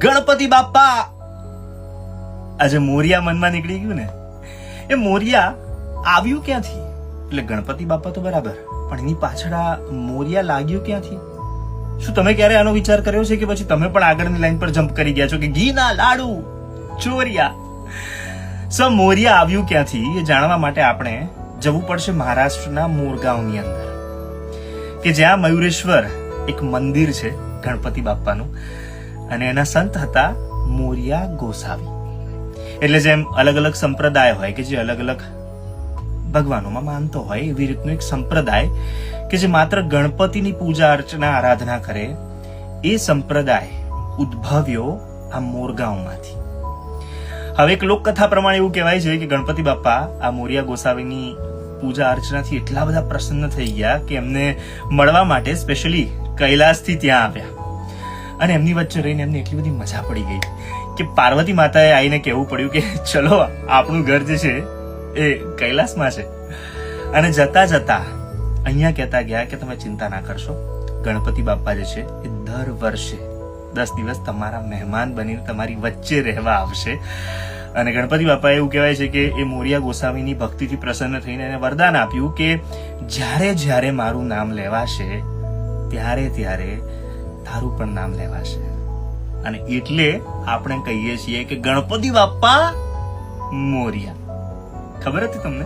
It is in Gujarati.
ગણપતિ બાપા. આજે મોરિયા મનમાં નીકળી ગયું ને, એ મોરિયા આવ્યું ક્યાંથી? એટલે ગણપતિ બાપા તો બરાબર, પણ એની પાછળ આ મોરિયા લાગ્યું ક્યાંથી? શું તમે ક્યારે આનો વિચાર કર્યો છે કે પછી તમે પણ આગળની લાઈન પર જમ્પ કરી ગયા છો કે ઘીના લાડુ ચોરિયા? મોરિયા આવ્યું ક્યાંથી એ જાણવા માટે આપણે જવું પડશે મહારાષ્ટ્રના મોરગાંવની અંદર, કે જ્યાં મયુરેશ્વર એક મંદિર છે ગણપતિ બાપાનું, અને એના સંત હતા મોરિયા ગોસાવી. એટલે જેમ અલગ અલગ સંપ્રદાય હોય કે જે અલગ અલગ ભગવાનોમાં માનતો હોય, એવી રીતનું એક સંપ્રદાય કે જે માત્ર ગણપતિની પૂજા અર્ચના આરાધના કરે, એ સંપ્રદાય ઉદ્ભવ્યો આ મોરગાંવમાંથી. હવે એક લોકકથા પ્રમાણે એવું કહેવાય છે કે ગણપતિ બાપા આ મોરિયા ગોસાવીની પૂજા અર્ચનાથી એટલા બધા પ્રસન્ન થઈ ગયા કે એમને મળવા માટે સ્પેશિયલી કૈલાસથી ત્યાં આવ્યા, અને એમની વચ્ચે રહીને એમને એટલી બધી મજા પડી ગઈ કે પાર્વતી માતાએ આવીને કહેવું પડ્યું કે ચલો આપણું ઘર જે છે એ કૈલાસમાં છે. અને જતા જતા અહીંયા કહેતા ગયા કે તમે ચિંતા ના કરશો, ગણપતિ બાપા જે છે એ દર વર્ષે 10 દિવસ તમારા મહેમાન બનીને તમારી વચ્ચે રહેવા આવશે. અને ગણપતિ બાપા એવું કહેવાય છે કે એ મોરિયા ગોસાવીની ભક્તિથી પ્રસન્ન થઈને એને વરદાન આપ્યું કે જ્યારે જ્યારે મારું નામ લેવાશે ત્યારે ત્યારે તારું પણ નામ લેવાશે. અને એટલે આપણે કહીએ છીએ કે ગણપતિ બાપા મોરિયા. ખબર હતી તમને?